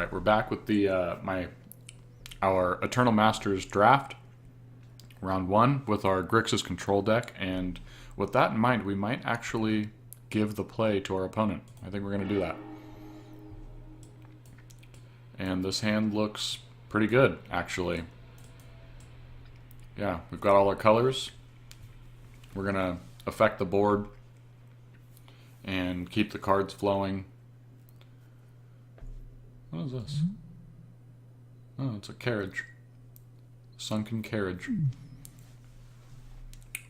right, we're back with the our Eternal Masters draft, round one, with our Grixis control deck, and with that in mind, we might actually give the play to our opponent. I think we're going to do that. And this hand looks pretty good, actually. Yeah, we've got all our colors. We're going to affect the board and keep the cards flowing. What is this? Oh, it's a carriage. Sunken carriage.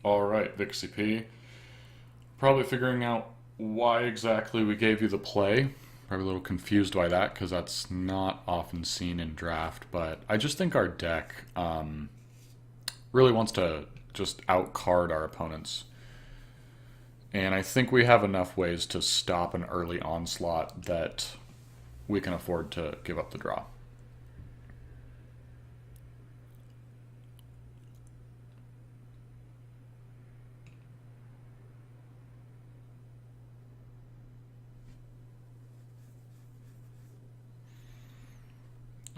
Alright, Vixie P. Probably figuring out why exactly we gave you the play. Probably a little confused by that, because that's not often seen in draft. But I just think our deck really wants to just outcard our opponents. And I think we have enough ways to stop an early onslaught that we can afford to give up the draw.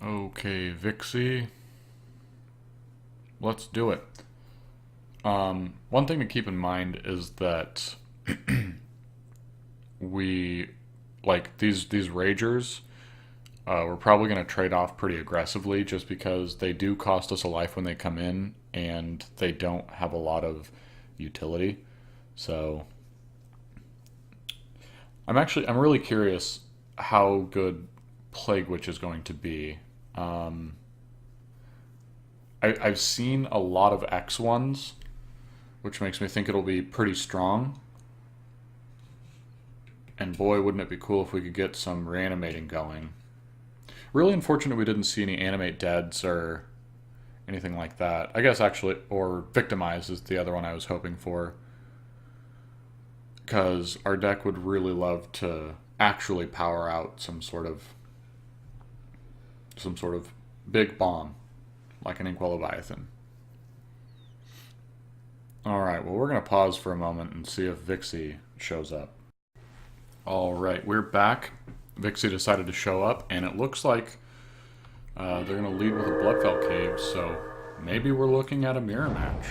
Okay, Vixie. Let's do it. One thing to keep in mind is that we, like, these Ragers, we're probably going to trade off pretty aggressively just because they do cost us a life when they come in, and they don't have a lot of utility. So I'm really curious how good Plague Witch is going to be. I've seen a lot of X ones, which makes me think it'll be pretty strong. And boy, wouldn't it be cool if we could get some reanimating going. Really unfortunate we didn't see any animate deads or anything like that. I guess actually, or victimize is the other one I was hoping for. Because our deck would really love to actually power out some sort of big bomb, like an Inkwell Leviathan. Alright, well, we're going to pause for a moment and see if Vixie shows up. Alright, we're back. Vixie decided to show up, and it looks like they're going to lead with a Bloodfell Cave, so maybe we're looking at a mirror match.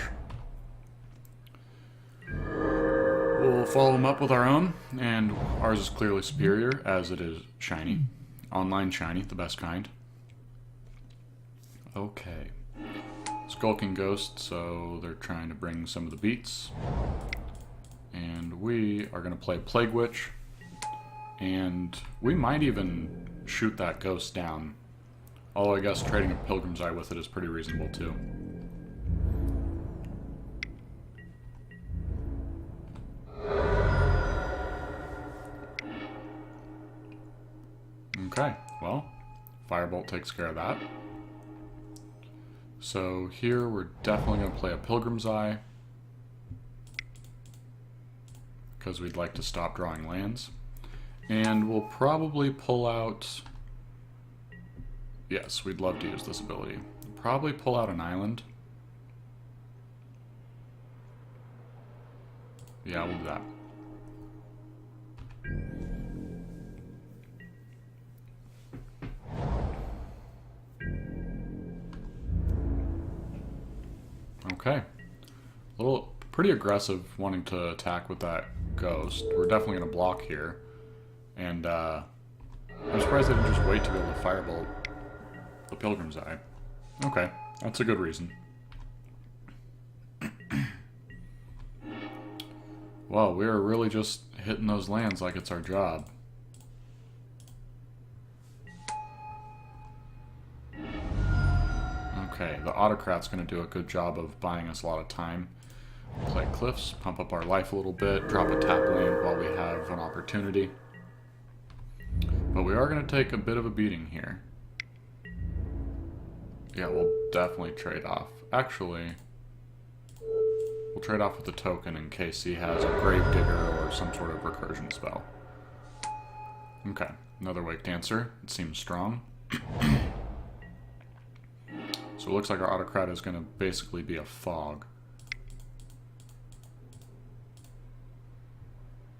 We'll follow them up with our own, and ours is clearly superior, as it is shiny. Online shiny, the best kind. Okay. Skulking Ghost, so they're trying to bring some of the beats. And we are going to play Plague Witch. And we might even shoot that ghost down. Although I guess trading a Pilgrim's Eye with it is pretty reasonable too. Okay, well, Firebolt takes care of that. So here we're definitely going to play a Pilgrim's Eye, because we'd like to stop drawing lands. And we'll probably pull out... Yes, we'd love to use this ability. Probably pull out an island. Yeah, we'll do that. Okay. A little pretty aggressive wanting to attack with that ghost. We're definitely going to block here. And I'm surprised they didn't just wait to be able to firebolt the Pilgrim's Eye. Okay, that's a good reason. Well, we are really just hitting those lands like it's our job. Okay, the Autocrat's going to do a good job of buying us a lot of time. Play Cliffs, pump up our life a little bit, drop a tap land while we have an opportunity. But we are going to take a bit of a beating here. Yeah, we'll definitely trade off. Actually, we'll trade off with the token in case he has a Gravedigger or some sort of recursion spell. Okay, another Wake Dancer. It seems strong. So it looks like our Autocrat is going to basically be a fog.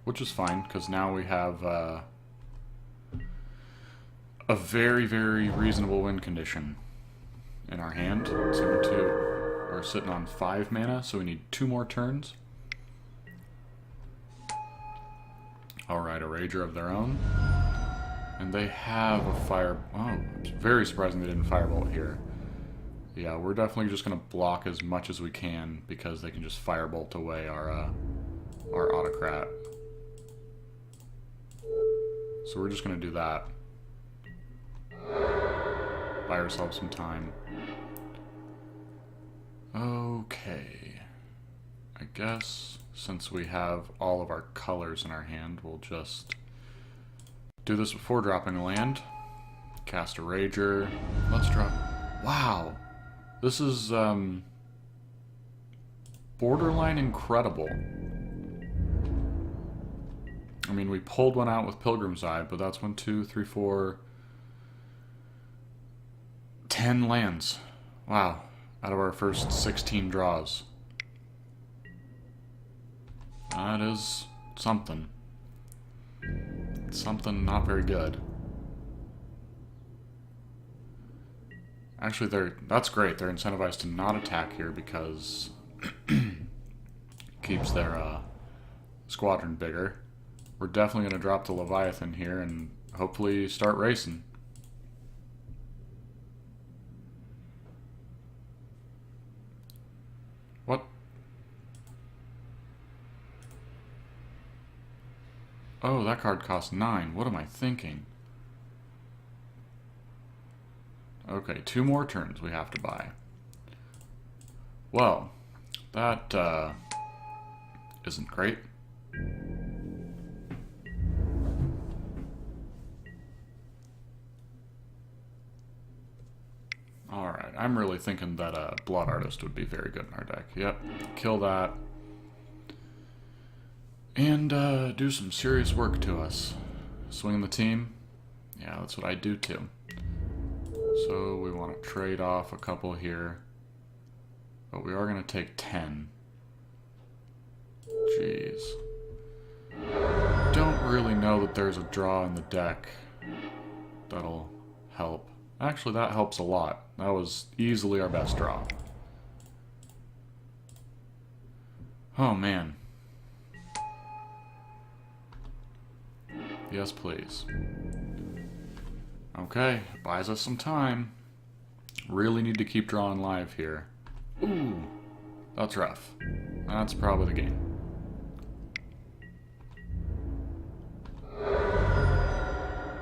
Which is fine, because now we have a very, very reasonable win condition in our hand. So we're sitting on 5 mana, so we need 2 more turns. Alright, a Rager of their own. And they have a fire... Oh, it's very surprising they didn't Firebolt here. Yeah, we're definitely just going to block as much as we can because they can just Firebolt away our Autocrat. So we're just going to do that. Buy ourselves some time. Okay. I guess since we have all of our colors in our hand, we'll just do this before dropping a land. Cast a Rager. Let's drop... Wow! This is, borderline incredible. I mean, we pulled one out with Pilgrim's Eye, but that's 1, 2, 3, 4... 10 lands. Wow. Out of our first 16 draws. That is something. Something not very good. Actually, that's great. They're incentivized to not attack here because keeps their squadron bigger. We're definitely going to drop the Leviathan here and hopefully start racing. What? Oh, that card costs 9. What am I thinking? Okay, 2 more turns we have to buy. Well, that isn't great. Alright, I'm really thinking that Blood Artist would be very good in our deck. Yep, kill that. And do some serious work to us. Swing the team? Yeah, that's what I do too. So we want to trade off a couple here. But we are going to take 10. Jeez. Don't really know that there's a draw in the deck that'll help. Actually, that helps a lot. That was easily our best draw. Oh, man. Yes, please. Okay, buys us some time. Really need to keep drawing live here. Ooh, that's rough. That's probably the game.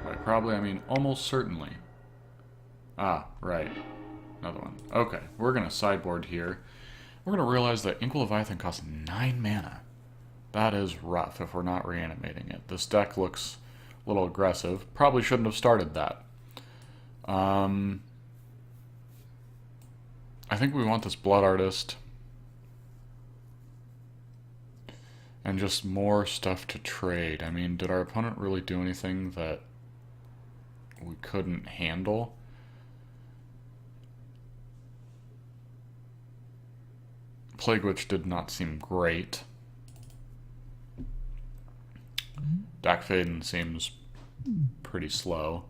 By probably, I mean almost certainly. Ah, right. Another one. Okay, we're going to sideboard here. We're going to realize that Ink Leviathan costs 9 mana. That is rough if we're not reanimating it. This deck looks a little aggressive. Probably shouldn't have started that. I think we want this Blood Artist. And just more stuff to trade. I mean, did our opponent really do anything that we couldn't handle? Plague Witch did not seem great. Dak Faden seems pretty slow.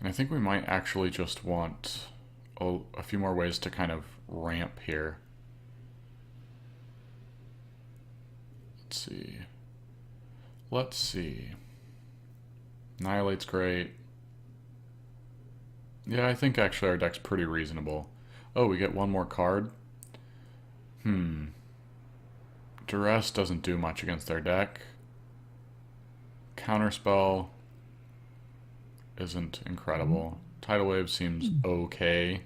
And I think we might actually just want a few more ways to kind of ramp here. Let's see. Annihilate's great. Yeah, I think actually our deck's pretty reasonable. Oh, we get one more card? Duress doesn't do much against their deck. Counterspell isn't incredible. Tidal Wave seems okay.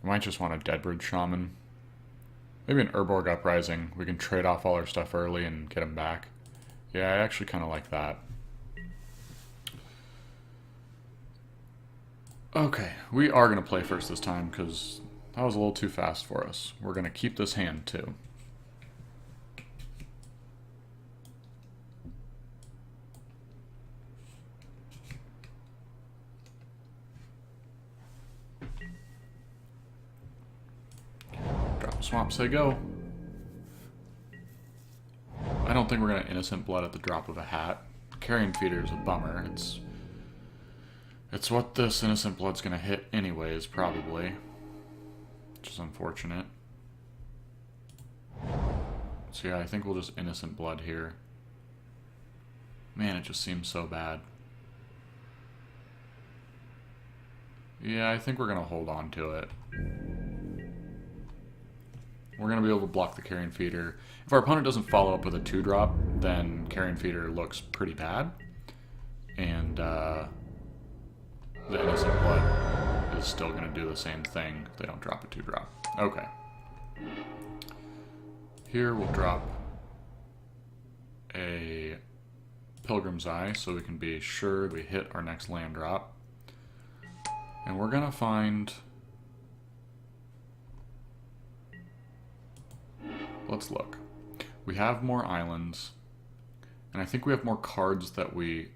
I might just want a Deadbridge Shaman. Maybe an Urborg Uprising. We can trade off all our stuff early and get them back. Yeah, I actually kind of like that. Okay, we are going to play first this time because that was a little too fast for us. We're going to keep this hand too. Drop swamp, say go. don't think we're going to Innocent Blood at the drop of a hat. Carrion Feeder is a bummer. It's what this Innocent Blood's going to hit anyways, probably. Which is unfortunate. So yeah, I think we'll just Innocent Blood here. Man, it just seems so bad. Yeah, I think we're going to hold on to it. We're going to be able to block the Carrion Feeder. If our opponent doesn't follow up with a 2-drop, then Carrion Feeder looks pretty bad. And the Innocent Blood is still going to do the same thing if they don't drop a 2-drop. Okay. Here we'll drop a Pilgrim's Eye so we can be sure we hit our next land drop. And we're going to find... Let's look. We have more islands, and I think we have more cards that we...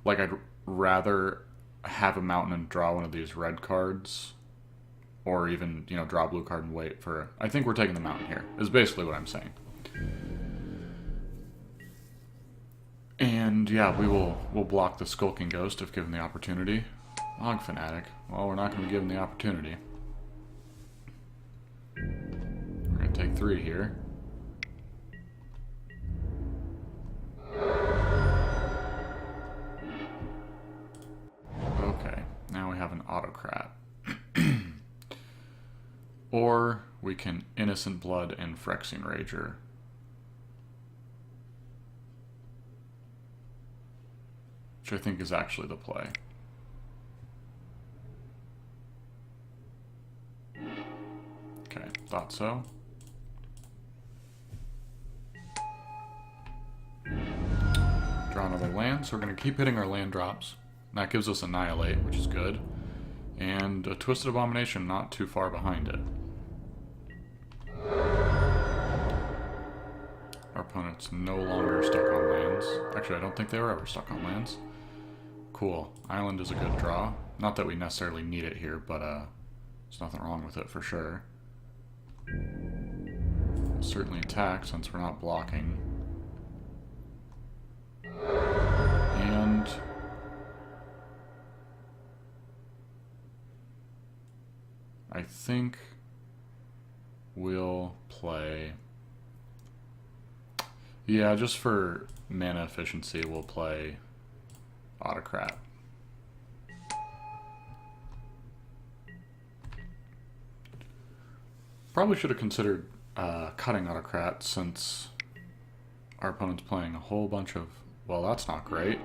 Like, I'd rather have a mountain and draw one of these red cards, or even, you know, draw a blue card and wait for... I think we're taking the mountain here, is basically what I'm saying. And, yeah, we'll block the Skulking Ghost if given the opportunity. Log Fanatic. Well, we're not going to be given the opportunity. We're going to take 3 here. Okay, now we have an Autocrat. Or we can Innocent Blood and Phyrexian Rager. Which I think is actually the play. Okay, thought so. Draw another land, so we're going to keep hitting our land drops. That gives us Annihilate, which is good. And a Twisted Abomination not too far behind it. Our opponent's no longer stuck on lands. Actually, I don't think they were ever stuck on lands. Cool. Island is a good draw. Not that we necessarily need it here, but there's nothing wrong with it for sure. We'll certainly attack since we're not blocking. And I think we'll play... Yeah, just for mana efficiency, we'll play Autocrat. Probably should have considered cutting Autocrat since our opponent's playing a whole bunch of... Well, that's not great.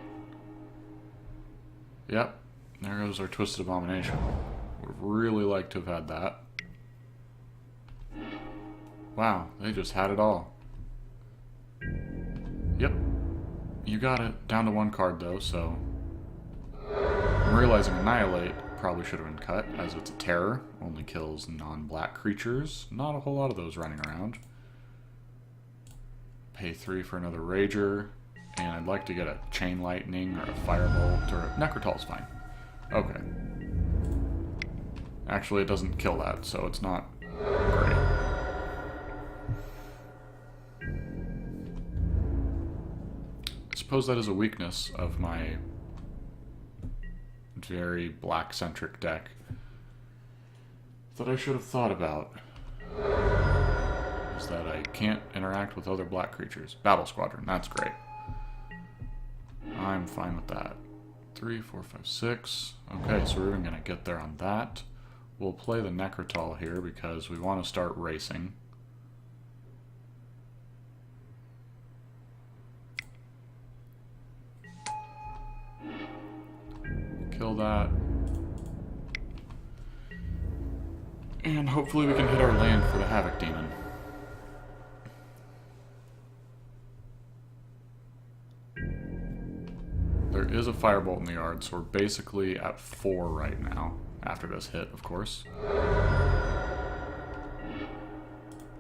Yep, there goes our Twisted Abomination. Would have really liked to have had that. Wow, they just had it all. Yep, you got it. Down to 1 card though, so... I'm realizing Annihilate probably should have been cut, as it's a terror. Only kills non-black creatures. Not a whole lot of those running around. Pay 3 for another Rager. And I'd like to get a Chain Lightning or a Firebolt, or a Necrotal's fine. Okay. Actually, it doesn't kill that, so it's not great. I suppose that is a weakness of my very black-centric deck that I should have thought about. Is that I can't interact with other black creatures. Battle Squadron, that's great. I'm fine with that. 3, 4, 5, 6. Okay, so we're even going to get there on that. We'll play the Necrotal here because we want to start racing. Kill that. And hopefully we can hit our land for the Havoc Demon. There is a Firebolt in the yard, so we're basically at 4 right now. After this hit, of course.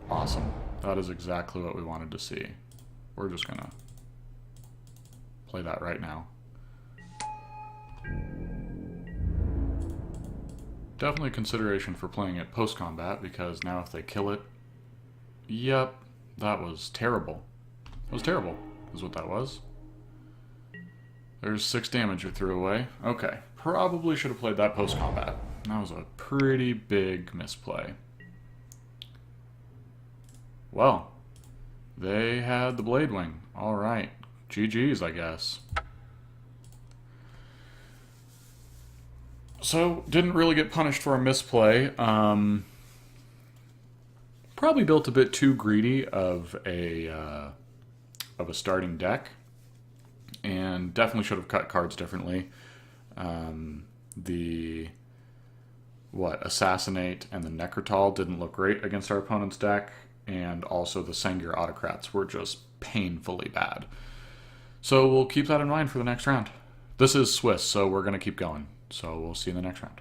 Awesome. That is exactly what we wanted to see. We're just gonna play that right now. Definitely a consideration for playing it post-combat, because now if they kill it, Yep, that was terrible. That was terrible, is what that was. There's 6 damage you threw away. Okay, probably should have played that post-combat. That was a pretty big misplay. Well, they had the Blade Wing. Alright, GG's, I guess. So, didn't really get punished for a misplay. Probably built a bit too greedy of a starting deck, and definitely should have cut cards differently. The Assassinate and the Necrotal didn't look great against our opponent's deck, and also the Sengir Autocrats were just painfully bad. So we'll keep that in mind for the next round. This is Swiss, so we're going to keep going. So we'll see you in the next round.